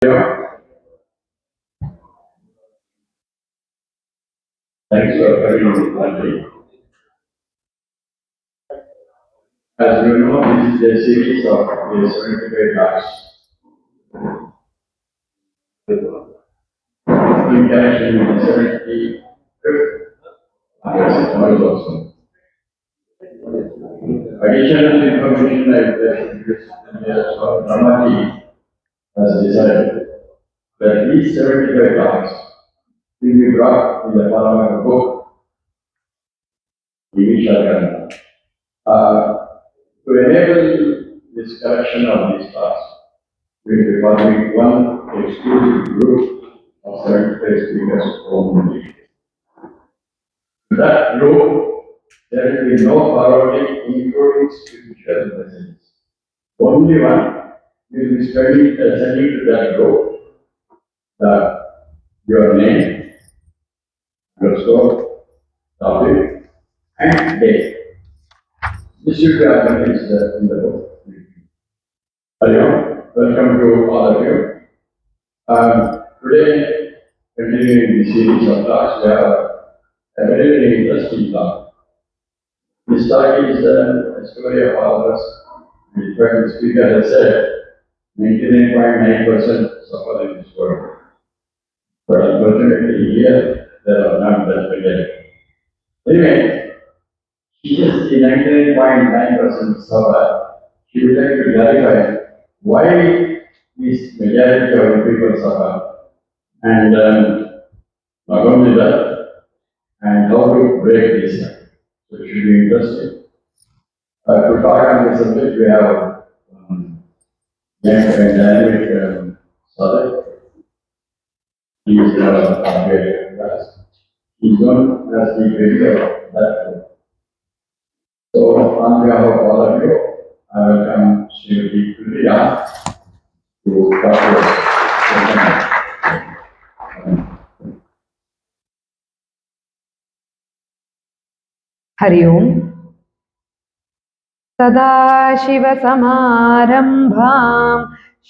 Thanks for coming, Andy. As you know, this is a series of 75 talks in connection with the 75th Amrutotsava. Additional information I would like to introduce Ramati has decided that these 75 talks will be brought in the form of a book, to enable this collection of these talks, we will be forming one exclusive group of 75 speakers only. That group, there will be no forwarding, including spiritual messages. Only one will be sending to that group your name, your score, topic, and date. This should be organized in the book. Hello, welcome to all of you. Today, continuing the series of talks, we have a very interesting talk. This talk is a story of all of us. In fact, the speaker has said 99.9% suffer in this world. But unfortunately, here there are not that many. Anyway, she says the 99.9% suffer. She would like to clarify why this majority of people suffer, and not only that, and how to break this cycle. So it should be interesting. To talk on this subject, we have young and dynamic Sadek. He is a great class. He is known as the creator of that. So, on behalf of all of you, I welcome Srimati Priya to talk to us. Hari Om. सदाशिवसमारम्भां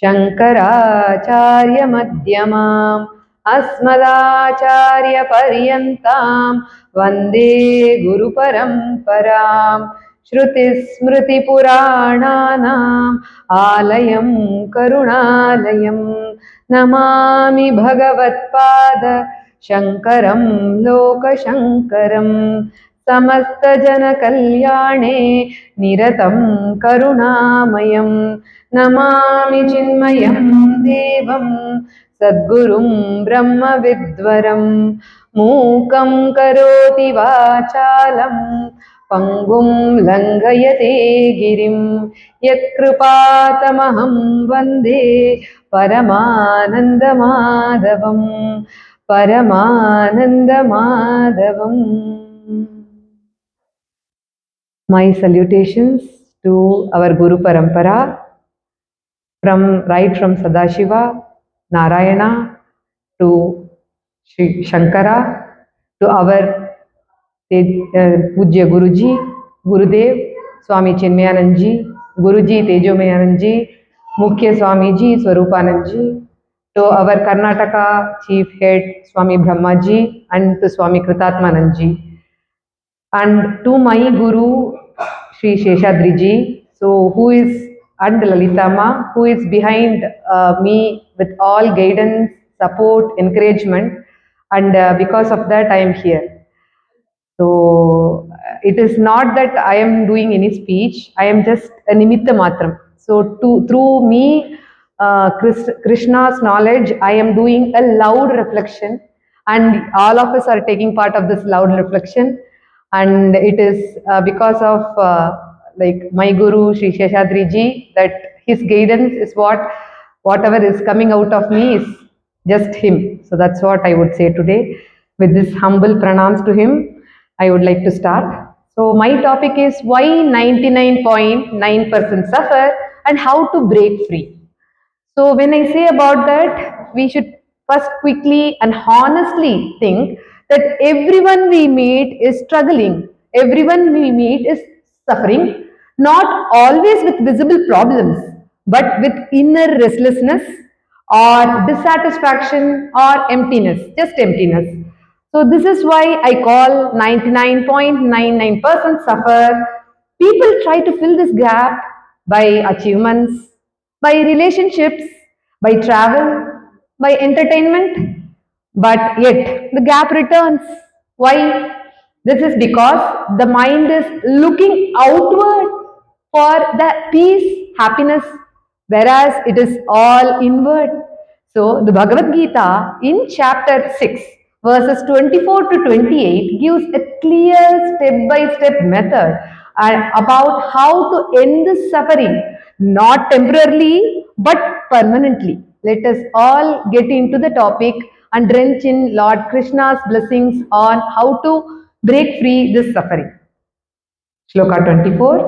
शङ्कराचार्यमध्यमाम् अस्मदाचार्यपर्यन्तां वन्दे गुरुपरम्पराम् श्रुतिस्मृतिपुराणानाम् आलयं करुणालयं नमामि भगवत्पाद शङ्करं लोकशङ्करम् समस्तजनकल्याणे निरतं करुणामयं नमामि चिन्मयं देवं सद्गुरुं ब्रह्मविद्वरं मूकं करोति वाचालं पङ्गुं लङ्घयते गिरिं यत्कृपातमहं वन्दे परमानन्दमाधवं परमानन्दमाधवम्. My salutations to our Guru Parampara, right from Sadashiva, Narayana, to Shri Shankara, to our Pujya Guruji, Gurudev, Swami Chinmayanandji, Guruji Tejomayanandji, Mukhya Swamiji, Swarupanandji, to our Karnataka Chief Head, Swami Brahmaji, and to Swami Kritatmanandji. And to my Guru, Sri Sheshadriji, so who is, and Lalitama, who is behind me with all guidance, support, encouragement, and because of that I am here. So it is not that I am doing any speech, I am just a nimitta matram. So through me, Krishna's knowledge, I am doing a loud reflection, and all of us are taking part of this loud reflection. And it is because of like my Guru Sri Sheshadriji, that his guidance is whatever is coming out of me is just him. So that's what I would say today. With this humble pranams to him, I would like to start. So my topic is why 99.9% suffer and how to break free. So when I say about that, we should first quickly and honestly think that everyone we meet is struggling, everyone we meet is suffering, not always with visible problems, but with inner restlessness or dissatisfaction or emptiness, just emptiness. So this is why I call 99.99% suffer. People try to fill this gap by achievements, by relationships, by travel, by entertainment, but yet the gap returns. Why? This is because the mind is looking outward for the peace, happiness, whereas it is all inward. So the Bhagavad Gita in chapter 6, verses 24 to 28 gives a clear step-by-step method about how to end this suffering, not temporarily but permanently. Let us all get into the topic and drench in Lord Krishna's blessings on how to break free this suffering. Shloka 24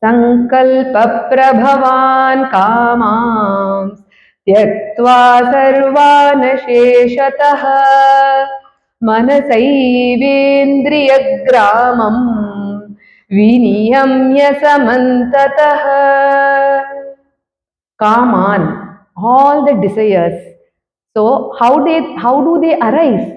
सङ्कल्पप्रभवान् कामांस् त्यक्त्वा सर्वान् शेषतः मनसैवेन्द्रियग्रामं विनियम्य समन्ततः Kaman, all the desires. So how do they arise?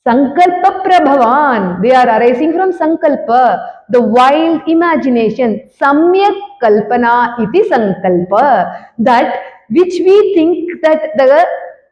Sankalpa Prabhavan. They are arising from Sankalpa, the wild imagination. Samyak Kalpana iti Sankalpa. That which we think that the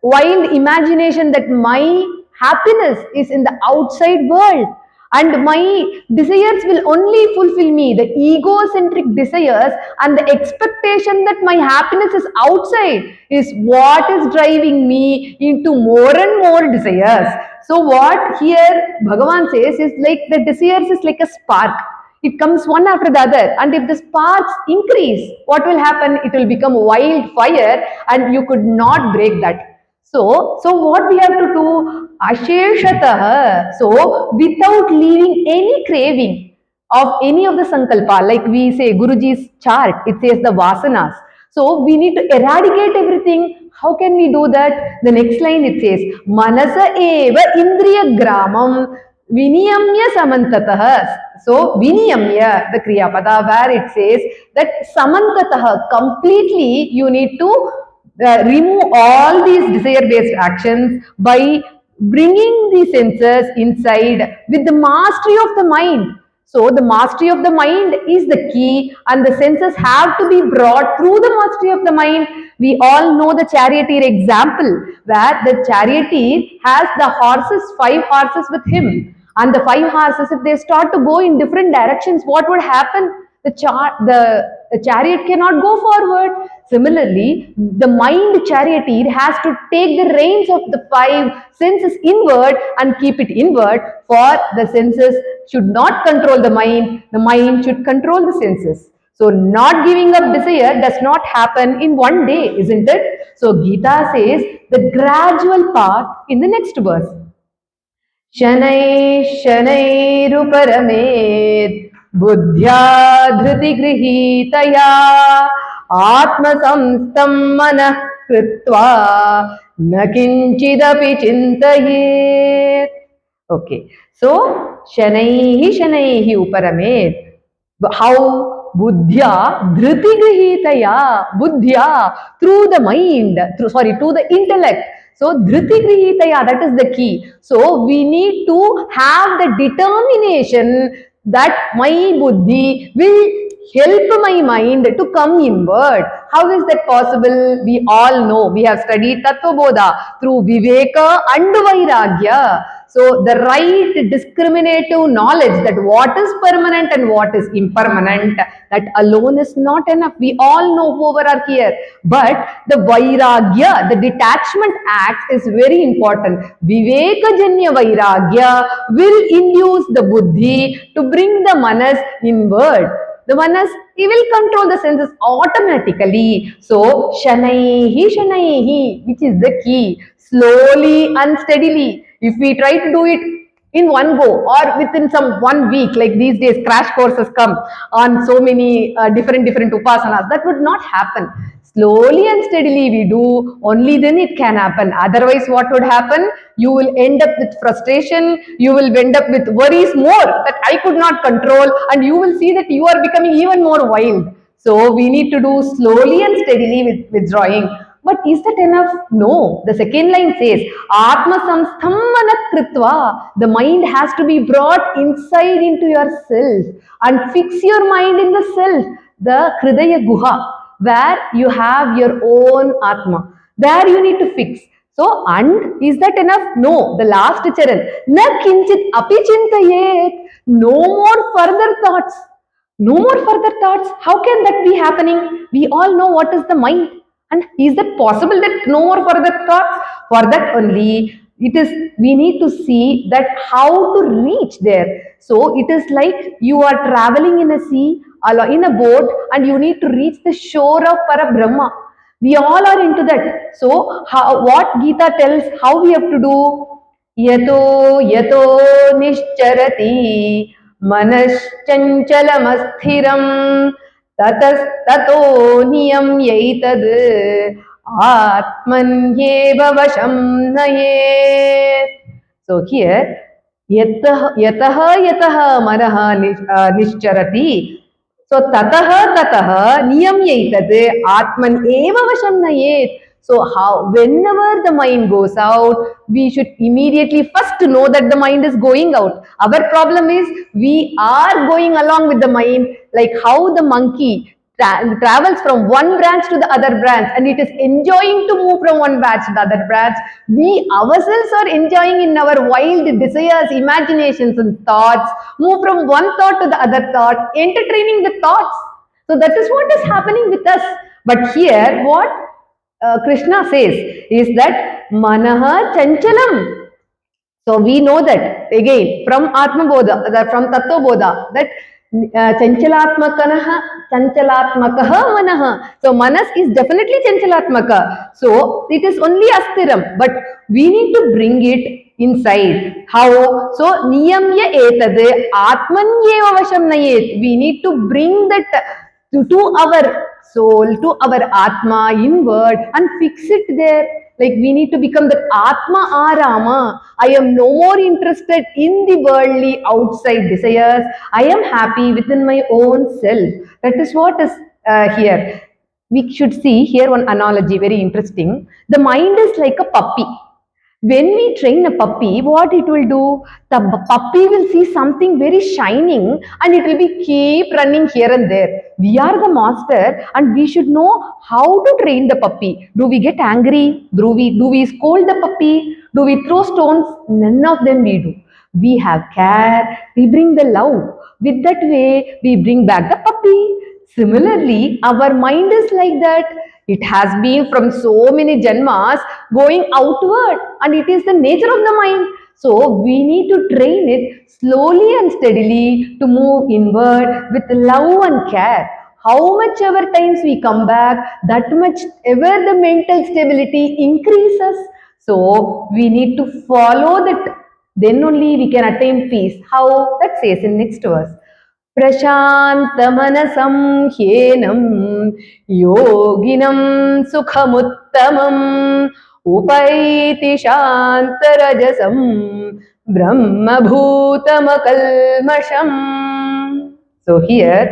wild imagination that my happiness is in the outside world and my desires will only fulfill me, the egocentric desires and the expectation that my happiness is outside is what is driving me into more and more desires. So what here Bhagavan says is like the desires is like a spark. It comes one after the other, and if the sparks increase, what will happen? It will become wildfire and you could not break that. So what we have to do? Asheshatah. So, without leaving any craving of any of the sankalpa, like we say Guruji's chart, it says the vasanas. So, we need to eradicate everything. How can we do that? The next line it says, Manasa eva indriya gramam viniyamya samantatah. So, viniyamya, the kriya pada, where it says that samantatah, completely you need to remove all these desire based actions by bringing the senses inside with the mastery of the mind. So the mastery of the mind is the key, and the senses have to be brought through the mastery of the mind. We all know the charioteer example, where the charioteer has the horses, 5 horses with him, and the 5 horses, if they start to go in different directions, what would happen? The chariot cannot go forward. Similarly, the mind charioteer has to take the reins of the 5 senses inward and keep it inward, for the senses should not control the mind should control the senses. So not giving up desire does not happen in one day, isn't it? So Gita says the gradual path in the next verse. शनैः शनैरुपरमेत् बुद्ध्या धृतिगृहीतया आत्मसंस्थं मनः कृत्वा न किञ्चिदपि चिन्तयेत्. Okay, so shanaihi uparamet. How? Buddhya dhriti grihitaya. Buddhya, through the mind, through the intellect. So dhriti grihitaya, that is the key. So we need to have the determination that my buddhi will help my mind to come inward. How is that possible? We all know. We have studied Tattva Bodha through Viveka and Vairagya. So the right discriminative knowledge that what is permanent and what is impermanent, that alone is not enough. We all know whoever are here. But the Vairagya, the detachment act is very important. Vivekajanya Vairagya will induce the buddhi to bring the manas inward. The manas, he will control the senses automatically. So, shanaihi, which is the key. Slowly and steadily. If we try to do it in one go or within some 1 week, like these days crash courses come on so many different upasanas, that would not happen. Slowly and steadily we do, only then it can happen. Otherwise, what would happen? You will end up with frustration, you will end up with worries more that I could not control, and you will see that you are becoming even more wild. So we need to do slowly and steadily with withdrawing. But is that enough? No. The second line says, Atma samstham manakritva. The mind has to be brought inside into yourself and fix your mind in the self, the Hridaya Guha, where you have your own Atma. There you need to fix. So, and is that enough? No. The last charan, na kinchit api chintayet. No more further thoughts. No more further thoughts. How can that be happening? We all know what is the mind. And is it possible that no more further thoughts? For that only, it is we need to see that how to reach there. So it is like you are traveling in a sea, in a boat, and you need to reach the shore of Parabrahma. We all are into that. So what Gita tells, how we have to do? Yato yato nischarati मनश्चञ्चलमस्थिरं ततस्ततो नियम्यैतद् आत्मन्येव वशं नयेत्. So here, यतः मनः निश्चरति. So tatah niyamyaitat atman eva vasham nayet. So how whenever the mind goes out, we should immediately first know that the mind is going out. Our problem is we are going along with the mind, like how the monkey travels from one branch to the other branch and it is enjoying to move from one branch to the other branch. We ourselves are enjoying in our wild desires, imaginations and thoughts, move from one thought to the other thought, entertaining the thoughts. So that is what is happening with us. But here what Krishna says is that manaha chanchalam. So we know that again from Atma Bodha, from Tattva Bodha, that chanchalatmakaha manaha. So manas is definitely chanchalatmaka. So it is only astiram, but we need to bring it inside. How? So niyamya etad atmanyeva vasham nayet. We need to bring that to our soul, to our Atma inward and fix it there. Like we need to become that Atma Arama. I am no more interested in the worldly outside desires. I am happy within my own self. That is what is here. We should see here one analogy, very interesting. The mind is like a puppy. When we train a puppy, what it will do? The puppy will see something very shining and it will be keep running here and there. We are the master and we should know how to train the puppy. Do we get angry? Do we scold the puppy? Do we throw stones? None of them we do. We have care, we bring the love. With that way, we bring back the puppy. Similarly, our mind is like that. It has been from so many janmas going outward, and it is the nature of the mind. So, we need to train it slowly and steadily to move inward with love and care. How much ever times we come back, that much ever the mental stability increases. So, we need to follow that. Then only we can attain peace. How? That says in next verse. प्रशान्तमनसं ह्येनं योगिनं सुखमुत्तमम् उपैति शान्तरजसं ब्रह्मभूतमकल्मषम्. So here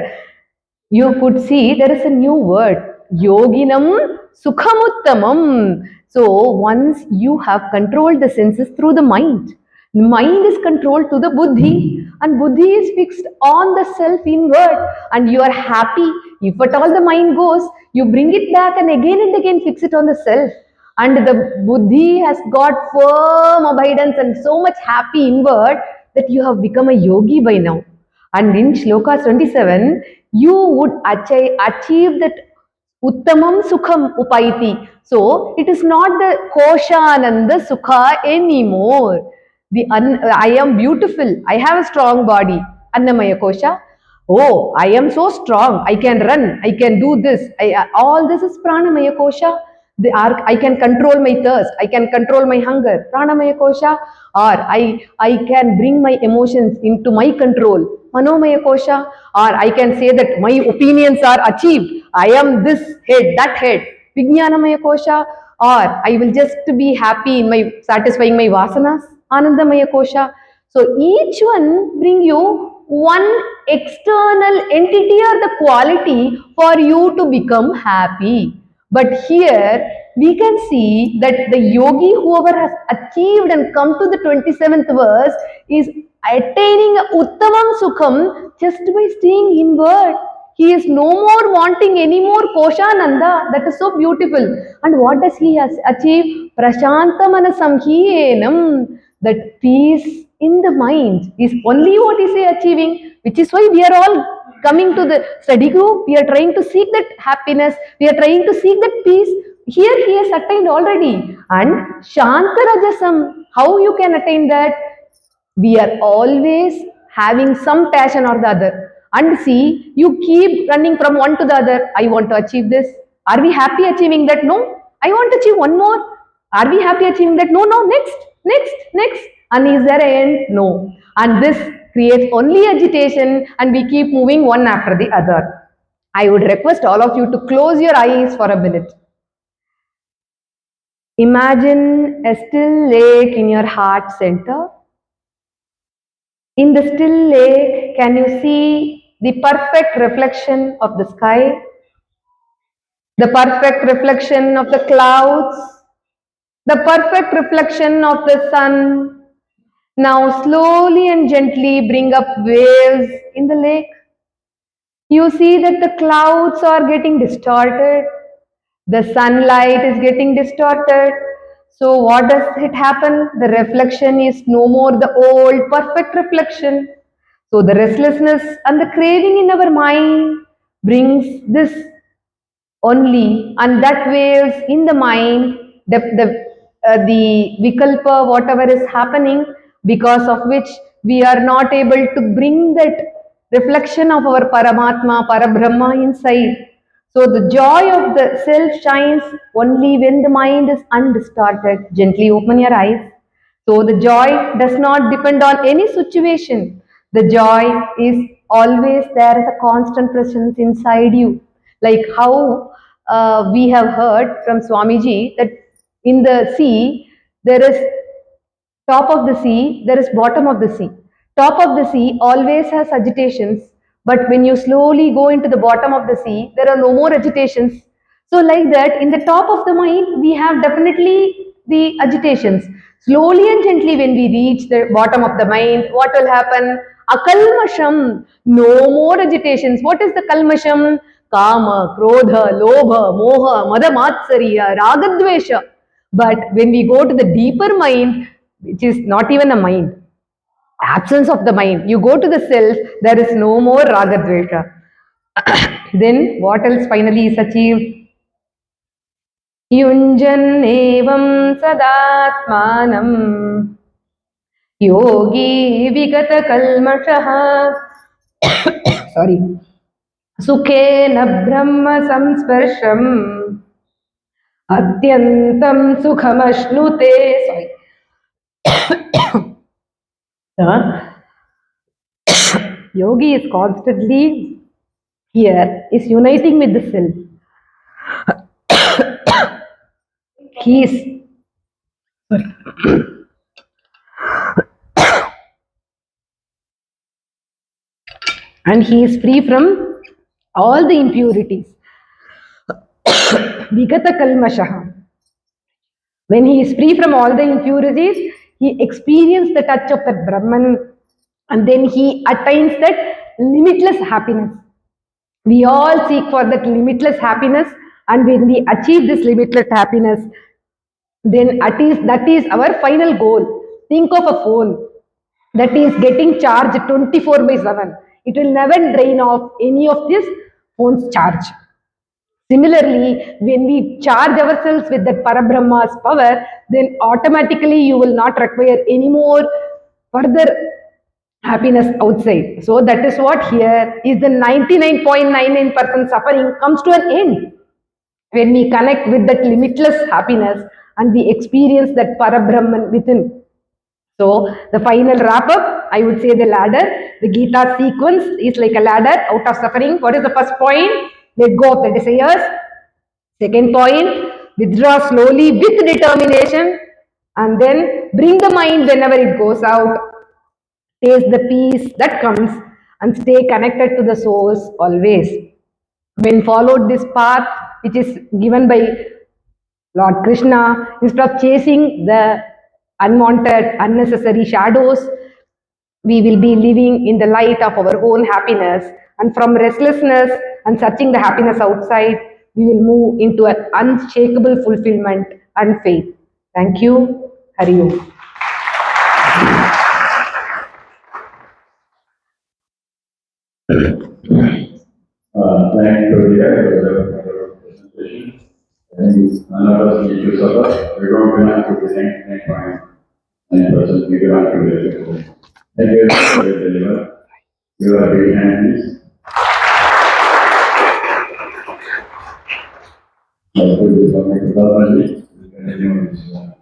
you could see there is a new word, yoginam sukhamuttamam. So once you have controlled the senses through the mind is controlled to the buddhi, and buddhi is fixed on the self inward, and you are happy. If at all the mind goes, you bring it back and again fix it on the self. And the buddhi has got firm abidance and so much happy inward that you have become a yogi by now. And in Shloka 27, you would achieve that Uttamam Sukham Upaiti. So it is not the Koshananda Sukha anymore. I am beautiful. I have a strong body. Annamaya Kosha. Oh, I am so strong. I can run. I can do this. All this is Pranamaya Kosha. I can control my thirst. I can control my hunger. Pranamaya Kosha. Or I can bring my emotions into my control. Manomaya Kosha. Or I can say that my opinions are achieved. I am this head, that head. Vijnanamaya Kosha. Or I will just be happy in my satisfying my vasanas. Anandamaya Kosha. So each one bring you one external entity or the quality for you to become happy. But here we can see that the yogi, whoever has achieved and come to the 27th verse, is attaining Uttamam Sukham just by staying inward. He is no more wanting any more Koshananda. That is so beautiful. And what does he has achieved? Prashantamanasam Hiyenam. That peace in the mind is only what is he achieving, which is why we are all coming to the study group. We are trying to seek that happiness. We are trying to seek that peace. Here he has attained already. And Shantarajasam, how you can attain that? We are always having some passion or the other. And see, you keep running from one to the other. I want to achieve this. Are we happy achieving that? No. I want to achieve one more. Are we happy achieving that? No, no. Next, next, next. And is there an end? No. And this creates only agitation, and we keep moving one after the other. I would request all of you to close your eyes for a minute. Imagine a still lake in your heart center. In the still lake, can you see the perfect reflection of the sky, the perfect reflection of the clouds, the perfect reflection of the sun? Now slowly and gently bring up waves in the lake. You see that the clouds are getting distorted, the sunlight is getting distorted. So what does it happen? The reflection is no more the old perfect reflection. So the restlessness and the craving in our mind brings this only, and that waves in the mind, the vikalpa, whatever is happening, because of which we are not able to bring that reflection of our Paramatma, Parabrahma inside. So the joy of the self shines only when the mind is undistorted. Gently open your eyes. So the joy does not depend on any situation. The joy is always there as a constant presence inside you. Like how we have heard from Swamiji that in the sea there is top of the sea, there is bottom of the sea. Top of the sea always has agitations, but when you slowly go into the bottom of the sea, there are no more agitations. So, like that, in the top of the mind, we have definitely the agitations. Slowly and gently, when we reach the bottom of the mind, what will happen? Akalmasham, no more agitations. What is the kalmasham? Kama, Krodha, Lobha, Moha, Mada Matsariya, Ragadvesha. But when we go to the deeper mind, which is not even a mind, absence of the mind, you go to the self, there is no more ragadvesha. Then what else finally is achieved? Yunjan evam sadatmanam yogi vigata kalmashaha. Sorry. Sukhena brahma samsparsham atyantam sukhamashnute. Sorry. Yogi is constantly here, is uniting with the self. He is, and he is free from all the impurities. Vigata kalmashaha. When he is free from all the impurities, he experiences the touch of that Brahman, and then he attains that limitless happiness. We all seek for that limitless happiness, and when we achieve this limitless happiness, then at least that is our final goal. Think of a phone that is getting charged 24 by 7. It will never drain off any of this phone's charge. Similarly, when we charge ourselves with that Parabrahma's power, then automatically you will not require any more further happiness outside. So that is what here is the 99.99% suffering comes to an end when we connect with that limitless happiness and we experience that Parabrahman within. So the final wrap up, I would say the ladder, the Gita sequence is like a ladder out of suffering. What is the first point? Let go of the desires. Second point, withdraw slowly with determination, and then bring the mind whenever it goes out. Taste the peace that comes and stay connected to the source always. When followed this path, which is given by Lord Krishna, instead of chasing the unwanted, unnecessary shadows, we will be living in the light of our own happiness. And from restlessness and searching the happiness outside, we will move into an unshakable fulfillment and faith. Thank you. Hari Om. Thank you, Dear, for the presentation. And none of us need to suffer. We don't belong to the 99.9%. We belong to the people. Thank you for your deliver. You are very handy. I will be coming to the